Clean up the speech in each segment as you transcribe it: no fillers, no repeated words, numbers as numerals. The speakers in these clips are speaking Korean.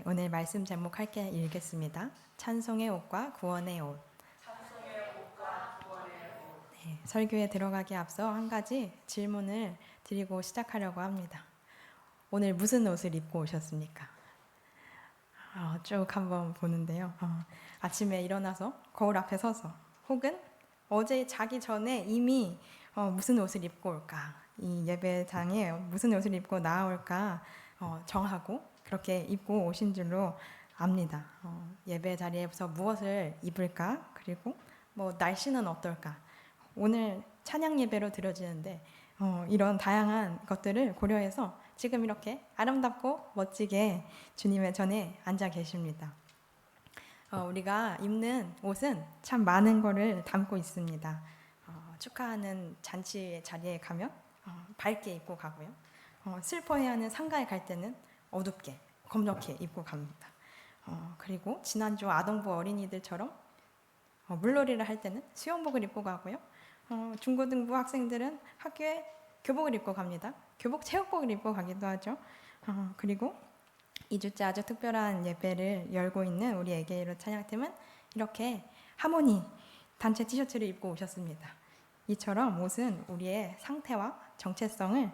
오늘 말씀 제목 함께 읽겠습니다. 찬송의 옷과 구원의 옷. 네, 설교에 들어가기 앞서 한 가지 질문을 드리고 시작하려고 합니다. 오늘 무슨 옷을 입고 오셨습니까? 쭉 한번 보는데요. 아침에 일어나서 거울 앞에 서서 혹은 어제 자기 전에 이미 무슨 옷을 입고 올까, 이 예배장에 무슨 옷을 입고 나올까 정하고 그렇게 입고 오신 줄로 압니다. 예배 자리에서 무엇을 입을까, 그리고 날씨는 어떨까. 오늘 찬양 예배로 드려지는데 이런 다양한 것들을 고려해서 지금 이렇게 아름답고 멋지게 주님의 전에 앉아 계십니다. 우리가 입는 옷은 참 많은 것을 담고 있습니다. 축하하는 잔치 자리에 가면 밝게 입고 가고요. 슬퍼해야 하는 상가에 갈 때는 어둡게, 검게 입고 갑니다. 그리고 지난주 아동부 어린이들처럼 물놀이를 할 때는 수영복을 입고 가고요. 중고등부 학생들은 학교에 교복을 입고 갑니다. 교복 체육복을 입고 가기도 하죠. 그리고 2주째 아주 특별한 예배를 열고 있는 우리 애게이로 찬양팀은 이렇게 하모니 단체 티셔츠를 입고 오셨습니다. 이처럼 옷은 우리의 상태와 정체성을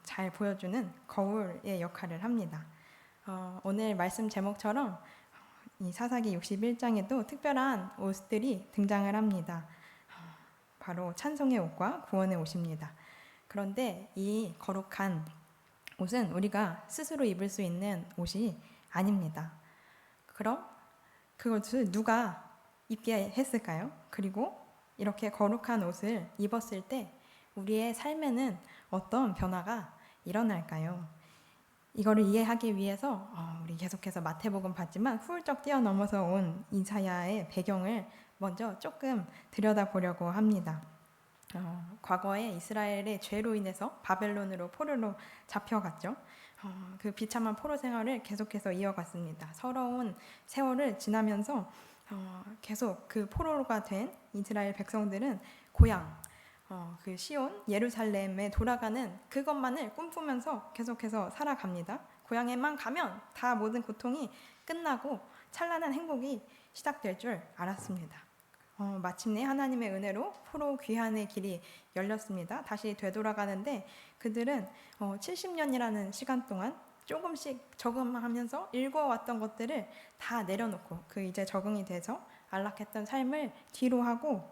잘 보여주는 거울의 역할을 합니다. 오늘 말씀 제목처럼 이 사사기 61장에도 특별한 옷들이 등장을 합니다. 바로 찬송의 옷과 구원의 옷입니다. 그런데 이 거룩한 옷은 우리가 스스로 입을 수 있는 옷이 아닙니다. 그럼 그것을 누가 입게 했을까요? 그리고 이렇게 거룩한 옷을 입었을 때 우리의 삶에는 어떤 변화가 일어날까요? 이거를 이해하기 위해서 우리 계속해서 마태복음 봤지만 훌쩍 뛰어넘어서 온 이사야의 배경을 먼저 조금 들여다보려고 합니다. 과거에 이스라엘의 죄로 인해서 바벨론으로 포로로 잡혀갔죠. 그 비참한 포로 생활을 계속해서 이어갔습니다. 서러운 세월을 지나면서 계속 그 포로가 된 이스라엘 백성들은 고향, 그 시온 예루살렘에 돌아가는 그것만을 꿈꾸면서 계속해서 살아갑니다. 고향에만 가면 다 모든 고통이 끝나고 찬란한 행복이 시작될 줄 알았습니다. 마침내 하나님의 은혜로 포로 귀환의 길이 열렸습니다. 다시 되돌아가는데 그들은 70년이라는 시간 동안 조금씩 적응하면서 읽어왔던 것들을 다 내려놓고 그 이제 적응이 돼서 안락했던 삶을 뒤로 하고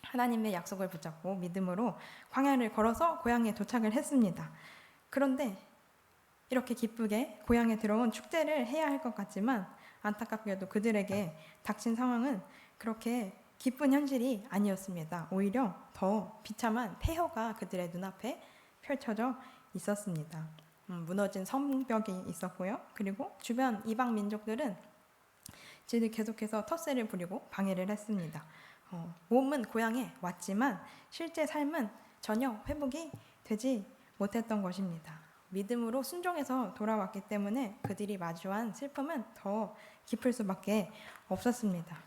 하나님의 약속을 붙잡고 믿음으로 광야를 걸어서 고향에 도착을 했습니다. 그런데 이렇게 기쁘게 고향에 들어온 축제를 해야 할 것 같지만 안타깝게도 그들에게 닥친 상황은 그렇게 기쁜 현실이 아니었습니다. 오히려 더 비참한 폐허가 그들의 눈앞에 펼쳐져 있었습니다. 무너진 성벽이 있었고요. 그리고 주변 이방 민족들은 계속해서 텃세를 부리고 방해를 했습니다. 몸은 고향에 왔지만 실제 삶은 전혀 회복이 되지 못했던 것입니다. 믿음으로 순종해서 돌아왔기 때문에 그들이 마주한 슬픔은 더 깊을 수밖에 없었습니다.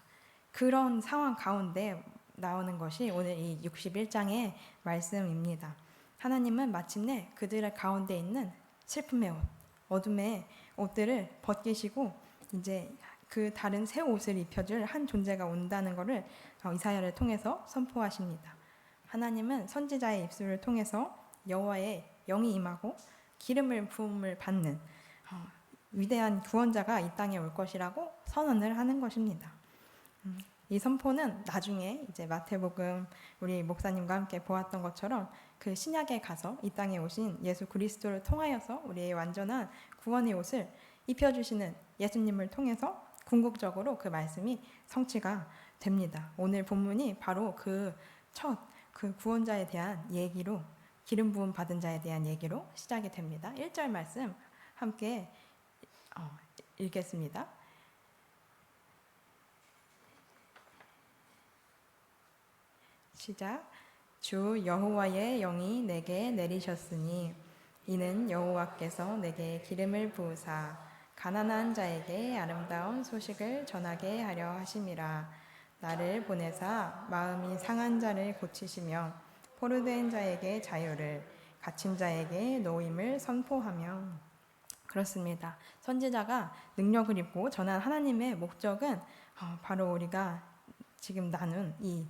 그런 상황 가운데 나오는 것이 오늘 이 61장의 말씀입니다. 하나님은 마침내 그들의 가운데 있는 슬픔의 옷, 어둠의 옷들을 벗기시고 이제 그 다른 새 옷을 입혀줄 한 존재가 온다는 것을 이사야를 통해서 선포하십니다. 하나님은 선지자의 입술을 통해서 여호와의 영이 임하고 기름을 부음을 받는 위대한 구원자가 이 땅에 올 것이라고 선언을 하는 것입니다. 이 선포는 나중에 이제 마태복음 우리 목사님과 함께 보았던 것처럼 그 신약에 가서 이 땅에 오신 예수 그리스도를 통하여서 우리의 완전한 구원의 옷을 입혀주시는 예수님을 통해서 궁극적으로 그 말씀이 성취가 됩니다. 오늘 본문이 바로 그 구원자에 대한 얘기로, 기름 부음 받은 자에 대한 얘기로 시작이 됩니다. 1절 말씀 함께 읽겠습니다. 시작. 주 여호와의 영이 내게 내리셨으니 이는 여호와께서 내게 기름을 부으사 가난한 자에게 아름다운 소식을 전하게 하려 하심이라. 나를 보내사 마음이 상한 자를 고치시며 포로된 자에게 자유를, 갇힌 자에게 노임을 선포하며 그렇습니다. 선지자가 능력을 입고 전한 하나님의 목적은 바로 우리가 지금 나눈 이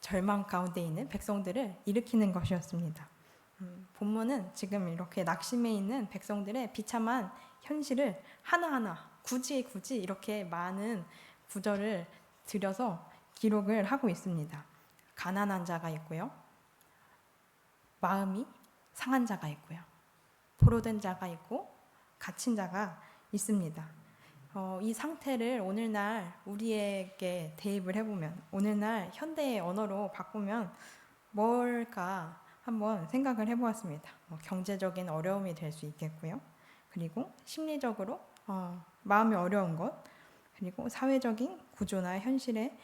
절망 가운데 있는 백성들을 일으키는 것이었습니다. 본문은 지금 이렇게 낙심해 있는 백성들의 비참한 현실을 하나하나 굳이 이렇게 많은 구절을 들여서 기록을 하고 있습니다. 가난한 자가 있고요. 마음이 상한 자가 있고요. 포로된 자가 있고 갇힌 자가 있습니다. 이 상태를 오늘날 우리에게 대입을 해보면, 오늘날 현대의 언어로 바꾸면 뭘까 한번 생각을 해보았습니다. 경제적인 어려움이 될 수 있겠고요. 그리고 심리적으로 마음이 어려운 것, 그리고 사회적인 구조나 현실에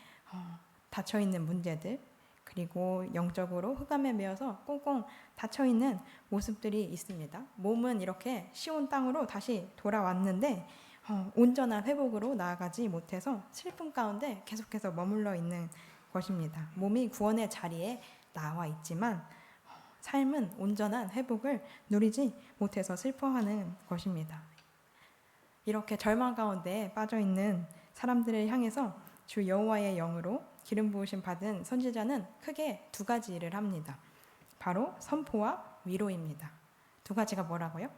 닫혀있는 문제들, 그리고 영적으로 흑암에 매여서 꽁꽁 닫혀있는 모습들이 있습니다. 몸은 이렇게 시온 땅으로 다시 돌아왔는데 온전한 회복으로 나아가지 못해서 슬픔 가운데 계속해서 머물러 있는 것입니다. 몸이 구원의 자리에 나와 있지만 삶은 온전한 회복을 누리지 못해서 슬퍼하는 것입니다. 이렇게 절망 가운데 빠져있는 사람들을 향해서 주 여호와의 영으로 기름 부으심 받은 선지자는 크게 두 가지 일을 합니다. 바로 선포와 위로입니다. 두 가지가 뭐라고요?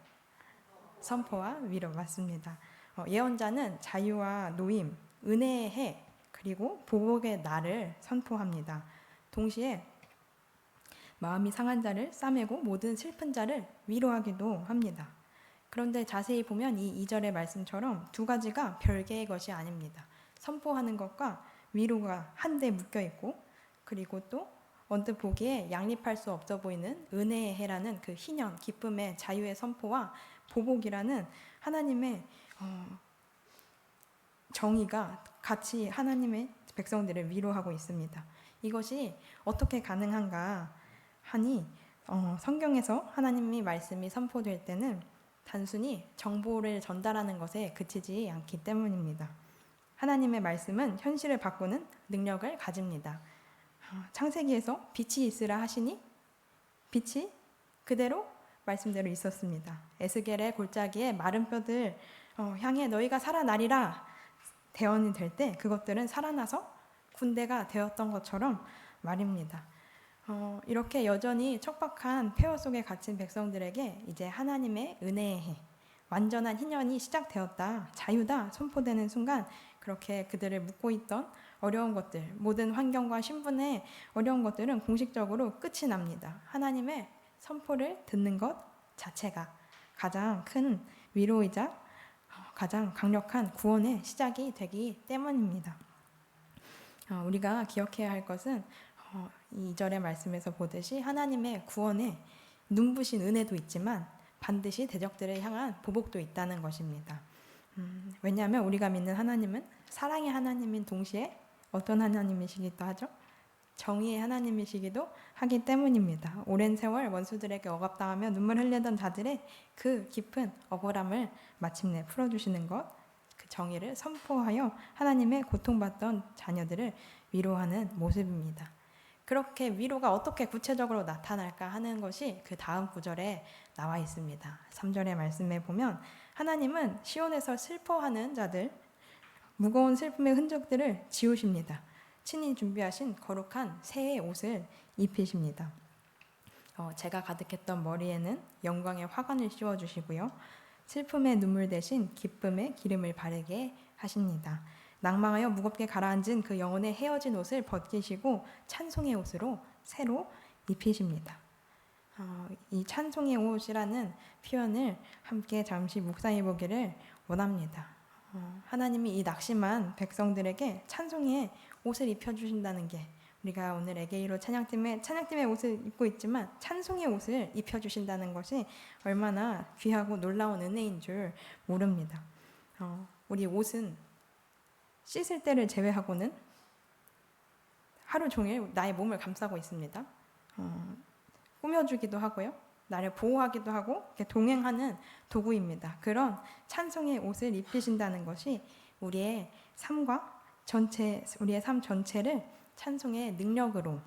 선포와 위로, 맞습니다. 예언자는 자유와 노임, 은혜의 해, 그리고 보복의 날을 선포합니다. 동시에 마음이 상한 자를 싸매고 모든 슬픈 자를 위로하기도 합니다. 그런데 자세히 보면 이 2절의 말씀처럼 두 가지가 별개의 것이 아닙니다. 선포하는 것과 위로가 한데 묶여 있고, 그리고 또 언뜻 보기에 양립할 수 없어 보이는 은혜의 해라는 그 희년, 기쁨의 자유의 선포와 보복이라는 하나님의 정의가 같이 하나님의 백성들을 위로하고 있습니다. 이것이 어떻게 가능한가 하니 성경에서 하나님의 말씀이 선포될 때는 단순히 정보를 전달하는 것에 그치지 않기 때문입니다. 하나님의 말씀은 현실을 바꾸는 능력을 가집니다. 창세기에서 빛이 있으라 하시니 빛이 그대로 말씀대로 있었습니다. 에스겔의 골짜기에 마른 뼈들 향해 너희가 살아나리라 대언이 될 때 그것들은 살아나서 군대가 되었던 것처럼 말입니다. 이렇게 여전히 척박한 폐허 속에 갇힌 백성들에게 이제 하나님의 은혜의 해, 완전한 희년이 시작되었다, 자유다 선포되는 순간 그렇게 그들을 묶고 있던 어려운 것들, 모든 환경과 신분의 어려운 것들은 공식적으로 끝이 납니다. 하나님의 선포를 듣는 것 자체가 가장 큰 위로이자 가장 강력한 구원의 시작이 되기 때문입니다. 우리가 기억해야 할 것은 2절의 말씀에서 보듯이 하나님의 구원에 눈부신 은혜도 있지만 반드시 대적들을 향한 보복도 있다는 것입니다. 왜냐하면 우리가 믿는 하나님은 사랑의 하나님인 동시에 어떤 하나님이시기도 하죠? 정의의 하나님이시기도 하기 때문입니다. 오랜 세월 원수들에게 억압당하며 눈물 흘리던 자들의 그 깊은 억울함을 마침내 풀어주시는 것, 그 정의를 선포하여 하나님의 고통받던 자녀들을 위로하는 모습입니다. 그렇게 위로가 어떻게 구체적으로 나타날까 하는 것이 그 다음 구절에 나와 있습니다. 3절의 말씀에 보면 하나님은 시온에서 슬퍼하는 자들, 무거운 슬픔의 흔적들을 지우십니다. 친히 준비하신 거룩한 새의 옷을 입히십니다. 제가 가득했던 머리에는 영광의 화관을 씌워주시고요. 슬픔의 눈물 대신 기쁨의 기름을 바르게 하십니다. 낭망하여 무겁게 가라앉은 그 영혼의 헤어진 옷을 벗기시고 찬송의 옷으로 새로 입히십니다. 이 찬송의 옷이라는 표현을 함께 잠시 묵상해 보기를 원합니다. 하나님이 이 낙심한 백성들에게 찬송의 옷을 입혀주신다는 게, 우리가 오늘 에게이로 찬양팀의 옷을 입고 있지만 찬송의 옷을 입혀주신다는 것이 얼마나 귀하고 놀라운 은혜인 줄 모릅니다. 우리 옷은 씻을 때를 제외하고는 하루 종일 나의 몸을 감싸고 있습니다. 꾸며주기도 하고요. 나를 보호하기도 하고 동행하는 도구입니다. 그런 찬송의 옷을 입히신다는 것이 우리의 삶 전체를 찬송의 능력으로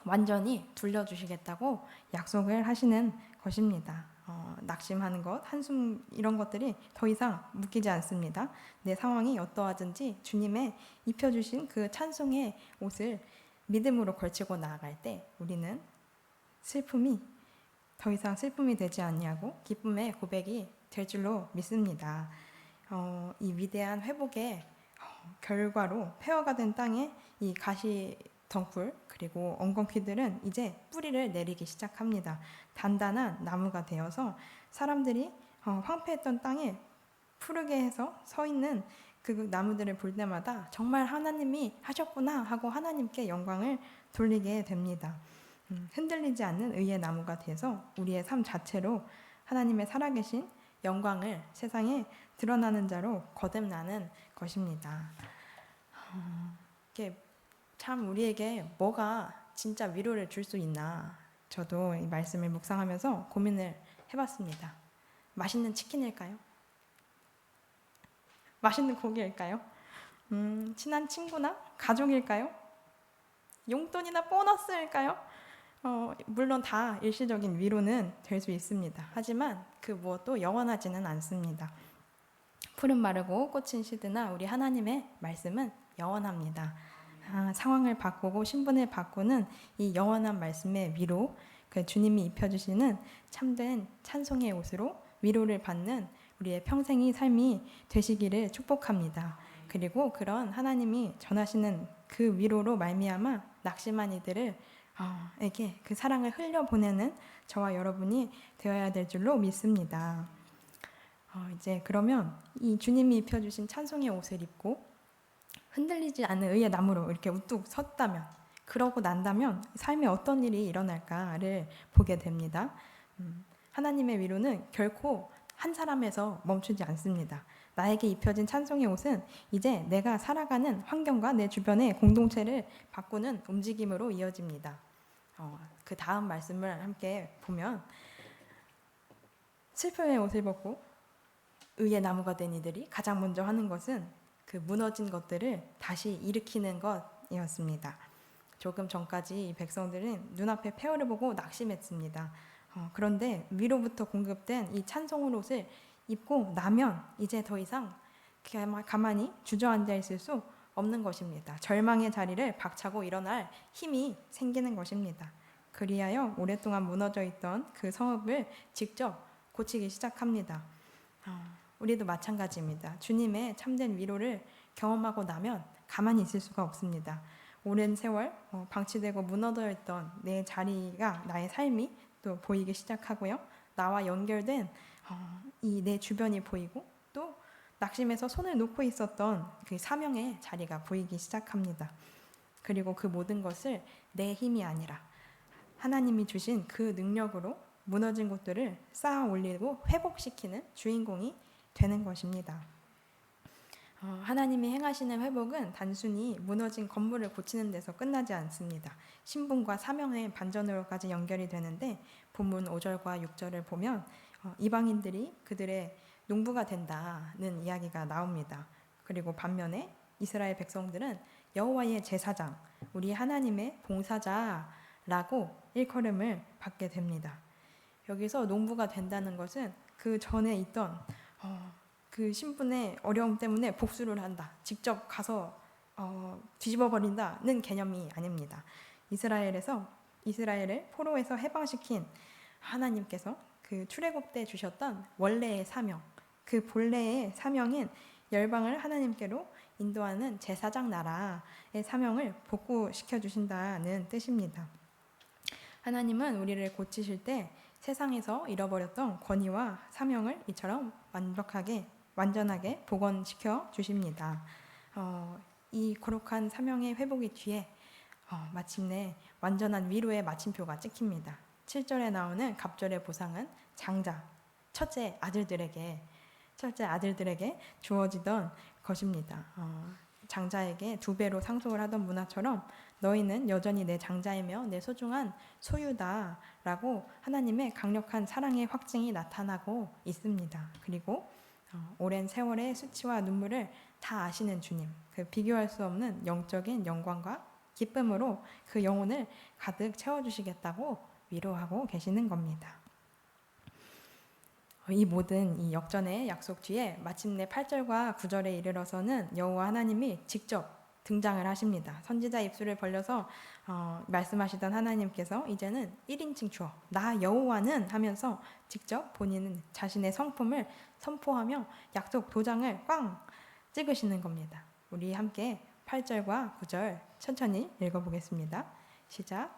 완전히 둘러주시겠다고 약속을 하시는 것입니다. 낙심하는 것, 한숨 이런 것들이 더 이상 묶이지 않습니다. 내 상황이 어떠하든지 주님의 입혀주신 그 찬송의 옷을 믿음으로 걸치고 나아갈 때 우리는 슬픔이 더 이상 슬픔이 되지 않냐고 기쁨의 고백이 될 줄로 믿습니다. 이 위대한 회복의 결과로 폐허가 된 땅에 이 가시 덩굴 그리고 엉겅퀴들은 이제 뿌리를 내리기 시작합니다. 단단한 나무가 되어서 사람들이 황폐했던 땅에 푸르게 해서 서 있는 그 나무들을 볼 때마다 정말 하나님이 하셨구나 하고 하나님께 영광을 돌리게 됩니다. 흔들리지 않는 의의 나무가 돼서 우리의 삶 자체로 하나님의 살아계신 영광을 세상에 드러나는 자로 거듭나는 것입니다. 이게 참 우리에게 뭐가 진짜 위로를 줄 수 있나 저도 이 말씀을 묵상하면서 고민을 해봤습니다. 맛있는 치킨일까요? 맛있는 고기일까요? 친한 친구나 가족일까요? 용돈이나 보너스일까요? 물론 다 일시적인 위로는 될 수 있습니다. 하지만 그 무엇도 영원하지는 않습니다. 푸른 마르고 꽃은 시드나 우리 하나님의 말씀은 영원합니다. 상황을 바꾸고 신분을 바꾸는 이 영원한 말씀의 위로, 그 주님이 입혀주시는 참된 찬송의 옷으로 위로를 받는 우리의 평생의 삶이 되시기를 축복합니다. 그리고 그런 하나님이 전하시는 그 위로로 말미암아 낙심한 이들을 에게 그 사랑을 흘려보내는 저와 여러분이 되어야 될 줄로 믿습니다. 이제 그러면 이 주님이 입혀주신 찬송의 옷을 입고 흔들리지 않는 의의 나무로 이렇게 우뚝 섰다면, 그러고 난다면 삶에 어떤 일이 일어날까를 보게 됩니다. 하나님의 위로는 결코 한 사람에서 멈추지 않습니다. 나에게 입혀진 찬송의 옷은 이제 내가 살아가는 환경과 내 주변의 공동체를 바꾸는 움직임으로 이어집니다. 그 다음 말씀을 함께 보면 슬픔의 옷을 벗고 의의 나무가 된 이들이 가장 먼저 하는 것은 그 무너진 것들을 다시 일으키는 것이었습니다. 조금 전까지 이 백성들은 눈앞에 폐허를 보고 낙심했습니다. 그런데 위로부터 공급된 이 찬송의 옷을 입고 나면 이제 더 이상 가만히 주저앉아 있을 수 없는 것입니다. 절망의 자리를 박차고 일어날 힘이 생기는 것입니다. 그리하여 오랫동안 무너져 있던 그 성읍을 직접 고치기 시작합니다. 우리도 마찬가지입니다. 주님의 참된 위로를 경험하고 나면 가만히 있을 수가 없습니다. 오랜 세월 방치되고 무너져 있던 내 자리가, 나의 삶이 또 보이기 시작하고요. 나와 연결된 이 내 주변이 보이고 또 낙심해서 손을 놓고 있었던 그 사명의 자리가 보이기 시작합니다. 그리고 그 모든 것을 내 힘이 아니라 하나님이 주신 그 능력으로 무너진 곳들을 쌓아 올리고 회복시키는 주인공이 되는 것입니다. 하나님이 행하시는 회복은 단순히 무너진 건물을 고치는 데서 끝나지 않습니다. 신분과 사명의 반전으로까지 연결이 되는데 본문 5절과 6절을 보면 이방인들이 그들의 농부가 된다는 이야기가 나옵니다. 그리고 반면에 이스라엘 백성들은 여호와의 제사장, 우리 하나님의 봉사자라고 일컬음을 받게 됩니다. 여기서 농부가 된다는 것은 그 전에 있던 그 신분의 어려움 때문에 복수를 한다, 직접 가서 뒤집어 버린다는 개념이 아닙니다. 이스라엘을 포로에서 해방시킨 하나님께서 그 출애굽 때 주셨던 원래의 사명, 그 본래의 사명인 열방을 하나님께로 인도하는 제사장 나라의 사명을 복구시켜 주신다는 뜻입니다. 하나님은 우리를 고치실 때 세상에서 잃어버렸던 권위와 사명을 이처럼 완전하게 복원시켜 주십니다. 이 거룩한 사명의 회복이 뒤에 마침내 완전한 위로의 마침표가 찍힙니다. 7절에 나오는 갑절의 보상은 첫째 아들들에게 주어지던 것입니다. 장자에게 2배로 상속을 하던 문화처럼 너희는 여전히 내 장자이며 내 소중한 소유다라고 하나님의 강력한 사랑의 확증이 나타나고 있습니다. 그리고 오랜 세월의 수치와 눈물을 다 아시는 주님, 그 비교할 수 없는 영적인 영광과 기쁨으로 그 영혼을 가득 채워주시겠다고 위로하고 계시는 겁니다. 이 모든 이 역전의 약속 뒤에 마침내 8절과 9절에 이르러서는 여호와 하나님이 직접 등장을 하십니다. 선지자 입술을 벌려서 말씀하시던 하나님께서 이제는 1인칭 주어 나 여호와는 하면서 직접 본인은 자신의 성품을 선포하며 약속 도장을 꽝 찍으시는 겁니다. 우리 함께 8절과 9절 천천히 읽어보겠습니다. 시작.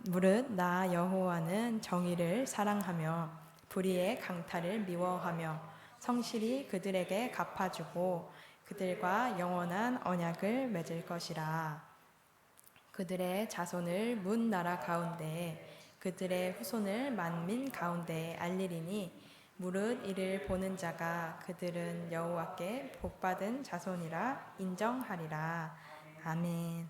무릇 나 여호와는 정의를 사랑하며 불의의 강탈을 미워하며 성실히 그들에게 갚아주고 그들과 영원한 언약을 맺을 것이라. 그들의 자손을 문 나라 가운데 그들의 후손을 만민 가운데 알리리니 무릇 이를 보는 자가 그들은 여호와께 복받은 자손이라 인정하리라. 아멘.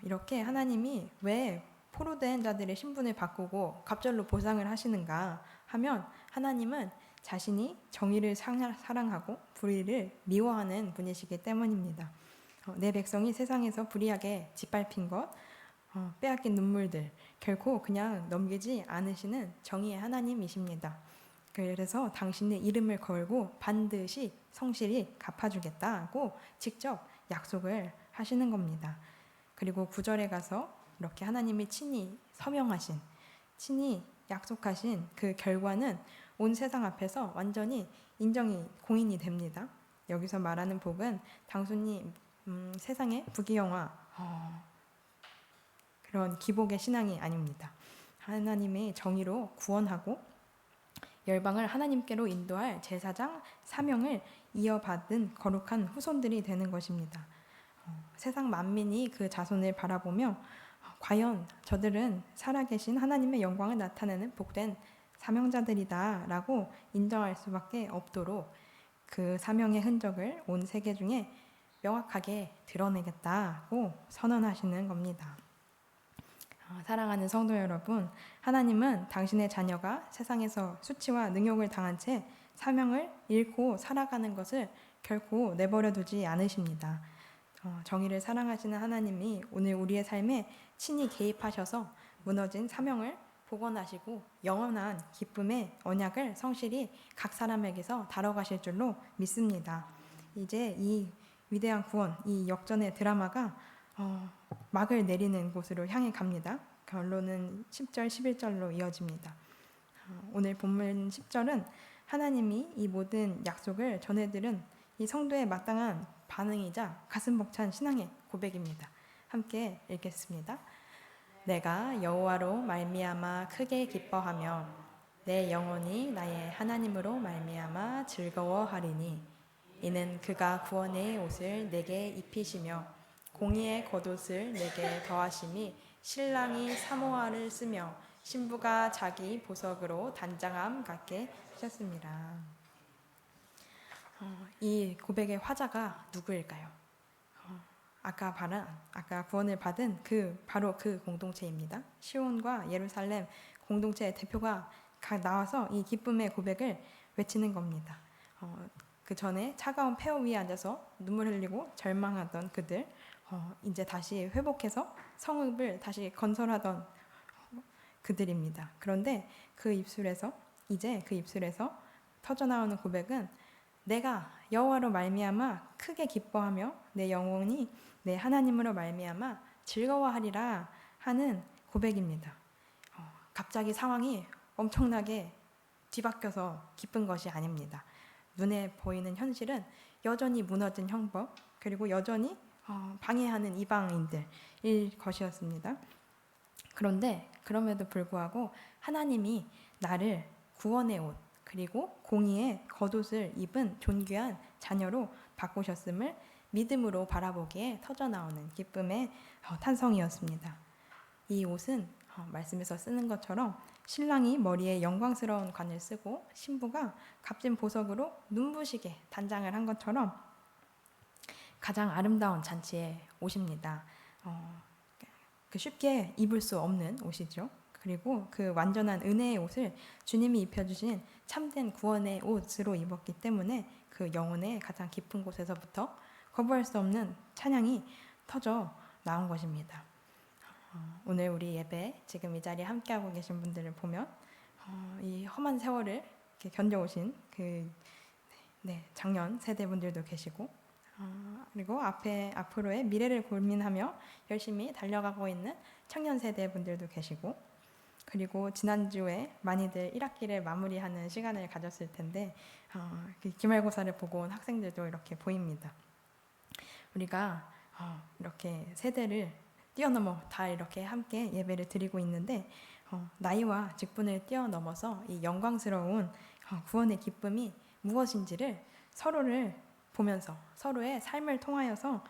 이렇게 하나님이 왜 포로된 자들의 신분을 바꾸고 갑절로 보상을 하시는가 하면 하나님은 자신이 정의를 사랑하고 불의를 미워하는 분이시기 때문입니다. 내 백성이 세상에서 불의하게 짓밟힌 것, 빼앗긴 눈물들 결코 그냥 넘기지 않으시는 정의의 하나님이십니다. 그래서 당신의 이름을 걸고 반드시 성실히 갚아주겠다고 직접 약속을 하시는 겁니다. 그리고 9절에 가서 이렇게 하나님이 친히 서명하신, 친히 약속하신 그 결과는 온 세상 앞에서 완전히 인정이 공인이 됩니다. 여기서 말하는 복은 단순히 세상의 부귀영화 그런 기복의 신앙이 아닙니다. 하나님의 정의로 구원하고 열방을 하나님께로 인도할 제사장 사명을 이어받은 거룩한 후손들이 되는 것입니다. 세상 만민이 그 자손을 바라보며 과연 저들은 살아계신 하나님의 영광을 나타내는 복된 사명자들이다 라고 인정할 수밖에 없도록 그 사명의 흔적을 온 세계 중에 명확하게 드러내겠다고 선언하시는 겁니다. 사랑하는 성도 여러분, 하나님은 당신의 자녀가 세상에서 수치와 능욕을 당한 채 사명을 잃고 살아가는 것을 결코 내버려 두지 않으십니다. 정의를 사랑하시는 하나님이 오늘 우리의 삶에 친히 개입하셔서 무너진 사명을 복원하시고 영원한 기쁨의 언약을 성실히 각 사람에게서 다뤄가실 줄로 믿습니다. 이제 이 위대한 구원, 이 역전의 드라마가 막을 내리는 곳으로 향해 갑니다. 결론은 10절, 11절로 이어집니다. 오늘 본문 10절은 하나님이 이 모든 약속을 전해들은 이 성도의 마땅한 반응이자 가슴 벅찬 신앙의 고백입니다. 함께 읽겠습니다. 내가 여호와로 말미암아 크게 기뻐하며 내 영혼이 나의 하나님으로 말미암아 즐거워하리니 이는 그가 구원의 옷을 내게 입히시며 공의의 겉옷을 내게 더하심이 신랑이 사모화를 쓰며 신부가 자기 보석으로 단장함 같게 하셨습니다. 이 고백의 화자가 누구일까요? 아까 구원을 받은 바로 그 공동체입니다. 시온과 예루살렘 공동체의 대표가 각 나와서 이 기쁨의 고백을 외치는 겁니다. 그 전에 차가운 폐허 위에 앉아서 눈물 흘리고 절망하던 그들, 이제 다시 회복해서 성읍을 다시 건설하던 그들입니다. 그런데 이제 그 입술에서 터져나오는 고백은 내가 여호와로 말미암아 크게 기뻐하며 내 영혼이 내 하나님으로 말미암아 즐거워하리라 하는 고백입니다. 갑자기 상황이 엄청나게 뒤바뀌어서 기쁜 것이 아닙니다. 눈에 보이는 현실은 여전히 무너진 형벌 그리고 여전히 방해하는 이방인들일 것이었습니다. 그런데 그럼에도 불구하고 하나님이 나를 구원의 옷 그리고 공의의 겉옷을 입은 존귀한 자녀로 바꾸셨음을 믿음으로 바라보기에 터져나오는 기쁨의 탄성이었습니다. 이 옷은 말씀에서 쓰는 것처럼 신랑이 머리에 영광스러운 관을 쓰고 신부가 값진 보석으로 눈부시게 단장을 한 것처럼 가장 아름다운 잔치의 옷입니다. 쉽게 입을 수 없는 옷이죠. 그리고 그 완전한 은혜의 옷을 주님이 입혀주신 참된 구원의 옷으로 입었기 때문에 그 영혼의 가장 깊은 곳에서부터 거부할 수 없는 찬양이 터져 나온 것입니다. 오늘 우리 예배 지금 이 자리에 함께하고 계신 분들을 보면 이 험한 세월을 이렇게 견뎌오신 그 작년 세대분들도 계시고, 그리고 앞으로의 미래를 고민하며 열심히 달려가고 있는 청년 세대분들도 계시고, 그리고 지난주에 많이들 1학기를 마무리하는 시간을 가졌을 텐데 기말고사를 보고 온 학생들도 이렇게 보입니다. 우리가 이렇게 세대를 뛰어넘어 다 이렇게 함께 예배를 드리고 있는데 나이와 직분을 뛰어넘어서 이 영광스러운 구원의 기쁨이 무엇인지를 서로를 보면서 서로의 삶을 통하여서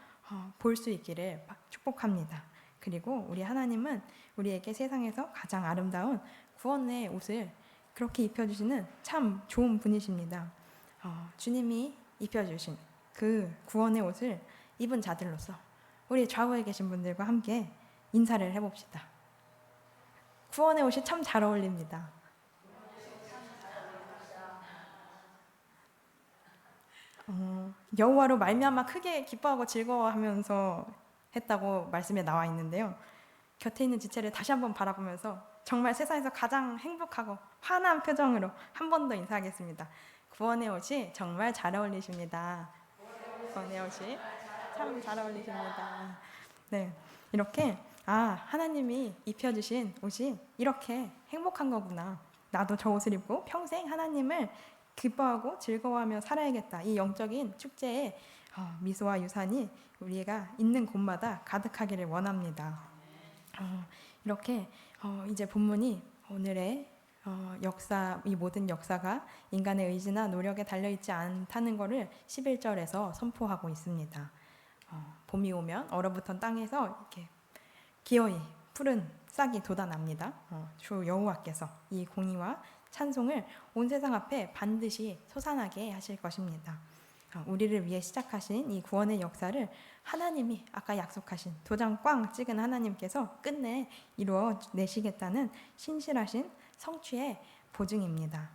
볼 수 있기를 축복합니다. 그리고 우리 하나님은 우리에게 세상에서 가장 아름다운 구원의 옷을 그렇게 입혀주시는 참 좋은 분이십니다. 주님이 입혀주신 그 구원의 옷을 입은 자들로서 우리 좌우에 계신 분들과 함께 인사를 해봅시다. 구원의 옷이 참 잘 어울립니다. 여호와로 말미암아 크게 기뻐하고 즐거워하면서 했다고 말씀에 나와 있는데요. 곁에 있는 지체를 다시 한번 바라보면서 정말 세상에서 가장 행복하고 환한 표정으로 한 번 더 인사하겠습니다. 구원의 옷이 정말 잘 어울리십니다. 구원의 옷이 참 잘 어울리십니다. 네, 이렇게 하나님이 입혀주신 옷이 이렇게 행복한 거구나. 나도 저 옷을 입고 평생 하나님을 기뻐하고 즐거워하며 살아야겠다. 이 영적인 축제에 미소와 유산이 우리가 있는 곳마다 가득하기를 원합니다. 이렇게 이제 본문이 오늘의 역사, 이 모든 역사가 인간의 의지나 노력에 달려있지 않다는 것을 11절에서 선포하고 있습니다. 봄이 오면 얼어붙은 땅에서 이렇게 기어이 푸른 싹이 돋아납니다. 주 여호와께서 이 공의와 찬송을 온 세상 앞에 반드시 솟아나게 하실 것입니다. 우리를 위해 시작하신 이 구원의 역사를 하나님이 아까 약속하신 도장 꽝 찍은 하나님께서 끝내 이루어 내시겠다는 신실하신 성취의 보증입니다.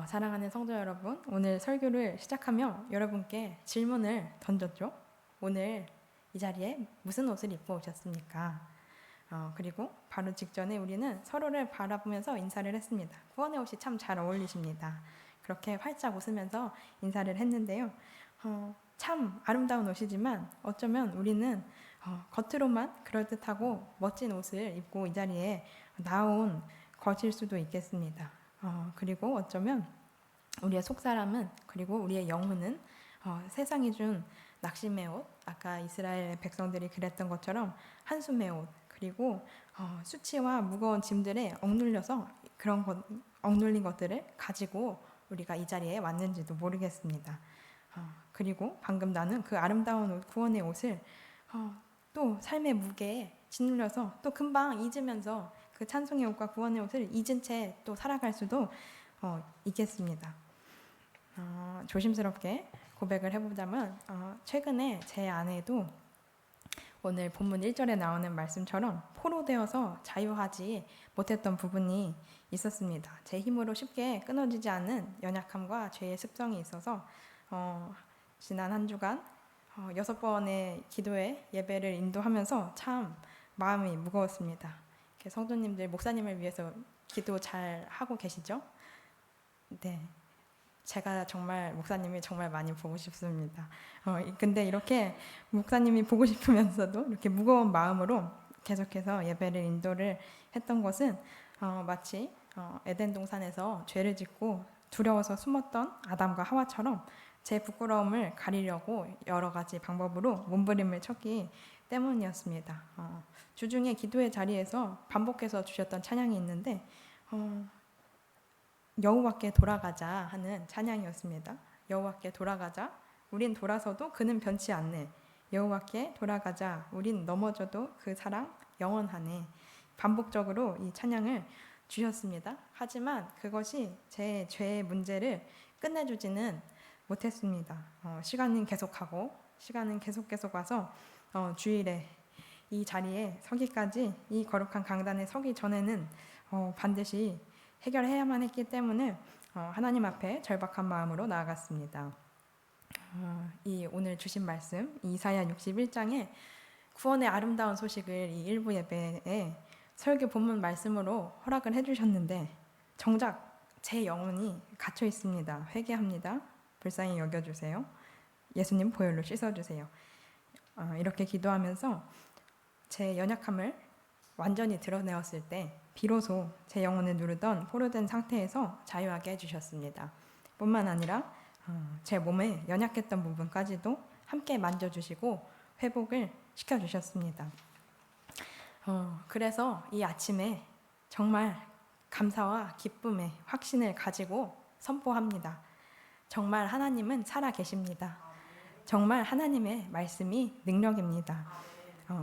사랑하는 성도 여러분, 오늘 설교를 시작하며 여러분께 질문을 던졌죠. 오늘 이 자리에 무슨 옷을 입고 오셨습니까? 그리고 바로 직전에 우리는 서로를 바라보면서 인사를 했습니다. 구원의 옷이 참 잘 어울리십니다. 그렇게 활짝 웃으면서 인사를 했는데요. 참 아름다운 옷이지만 어쩌면 우리는 겉으로만 그럴듯하고 멋진 옷을 입고 이 자리에 나온 것일 수도 있겠습니다. 그리고 어쩌면 우리의 속사람은 그리고 우리의 영혼은 세상이 준 낙심의 옷, 아까 이스라엘 백성들이 그랬던 것처럼 한숨의 옷, 그리고 수치와 무거운 짐들에 억눌려서 그런 억눌린 것들을 가지고 우리가 이 자리에 왔는지도 모르겠습니다. 그리고 방금 나는 그 아름다운 옷, 구원의 옷을 또 삶의 무게에 짓눌려서 또 금방 잊으면서 그 찬송의 옷과 구원의 옷을 잊은 채 또 살아갈 수도 있겠습니다. 조심스럽게 고백을 해보자면 최근에 제 아내도 오늘 본문 1절에 나오는 말씀처럼 포로되어서 자유하지 못했던 부분이 있었습니다. 제 힘으로 쉽게 끊어지지 않는 연약함과 죄의 습성이 있어서 지난 한 주간 6번의 기도회 예배를 인도하면서 참 마음이 무거웠습니다. 성도님들, 목사님을 위해서 기도 잘 하고 계시죠? 네. 제가 정말 목사님이 정말 많이 보고 싶습니다. 근데 이렇게 목사님이 보고 싶으면서도 이렇게 무거운 마음으로 계속해서 예배를 인도를 했던 것은 마치 에덴 동산에서 죄를 짓고 두려워서 숨었던 아담과 하와처럼 제 부끄러움을 가리려고 여러 가지 방법으로 몸부림을 쳤기 때문이었습니다. 주중에 기도의 자리에서 반복해서 주셨던 찬양이 있는데 여호와께 돌아가자 하는 찬양이었습니다. 여호와께 돌아가자, 우린 돌아서도 그는 변치 않네. 여호와께 돌아가자, 우린 넘어져도 그 사랑 영원하네. 반복적으로 이 찬양을 주셨습니다. 하지만 그것이 제 죄의 문제를 끝내주지는 못했습니다. 시간은 계속하고 시간은 계속 와서 주일에 이 자리에 서기까지, 이 거룩한 강단에 서기 전에는 반드시 해결해야만 했기 때문에 하나님 앞에 절박한 마음으로 나아갔습니다. 이 오늘 주신 말씀 이사야 61장에 구원의 아름다운 소식을 이 일부 예배에 설교 본문 말씀으로 허락을 해주셨는데 정작 제 영혼이 갇혀 있습니다. 회개합니다. 불쌍히 여겨주세요. 예수님 보혈로 씻어주세요. 이렇게 기도하면서 제 연약함을 완전히 드러내었을 때 비로소 제 영혼을 누르던 포로된 상태에서 자유하게 해주셨습니다. 뿐만 아니라 제 몸에 연약했던 부분까지도 함께 만져주시고 회복을 시켜주셨습니다. 그래서 이 아침에 정말 감사와 기쁨의 확신을 가지고 선포합니다. 정말 하나님은 살아 계십니다. 정말 하나님의 말씀이 능력입니다.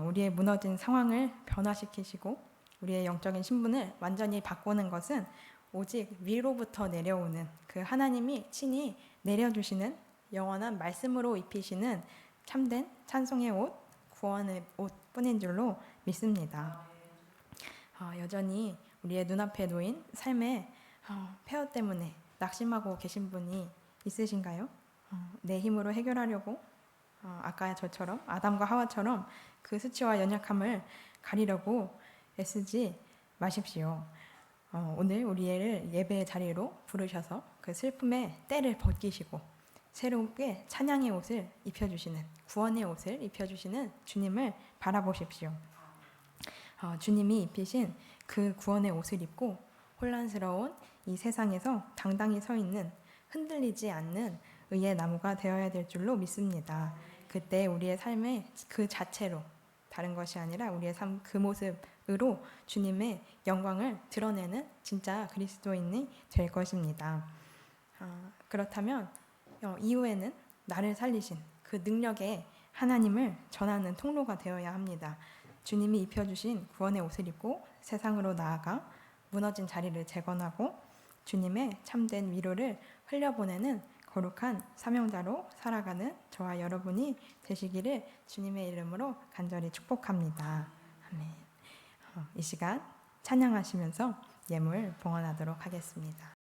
우리의 무너진 상황을 변화시키시고 우리의 영적인 신분을 완전히 바꾸는 것은 오직 위로부터 내려오는 그 하나님이 친히 내려주시는 영원한 말씀으로 입히시는 참된 찬송의 옷, 구원의 옷뿐인 줄로 믿습니다. 여전히 우리의 눈앞에 놓인 삶의 폐허 때문에 낙심하고 계신 분이 있으신가요? 내 힘으로 해결하려고 아까 저처럼 아담과 하와처럼 그 수치와 연약함을 가리려고 애쓰지 마십시오. 오늘 우리를 예배의 자리로 부르셔서 그 슬픔의 때를 벗기시고 새롭게 찬양의 옷을 입혀주시는, 구원의 옷을 입혀주시는 주님을 바라보십시오. 주님이 입히신 그 구원의 옷을 입고 혼란스러운 이 세상에서 당당히 서 있는 흔들리지 않는 의의 나무가 되어야 될 줄로 믿습니다. 그때 우리의 삶의 그 자체로 다른 것이 아니라 우리의 삶 그 모습으로 주님의 영광을 드러내는 진짜 그리스도인이 될 것입니다. 그렇다면 이후에는 나를 살리신 그 능력의 하나님을 전하는 통로가 되어야 합니다. 주님이 입혀주신 구원의 옷을 입고 세상으로 나아가 무너진 자리를 재건하고 주님의 참된 위로를 흘려보내는 거룩한 사명자로 살아가는 저와 여러분이 되시기를 주님의 이름으로 간절히 축복합니다. 아멘. 이 시간 찬양하시면서 예물 봉헌하도록 하겠습니다.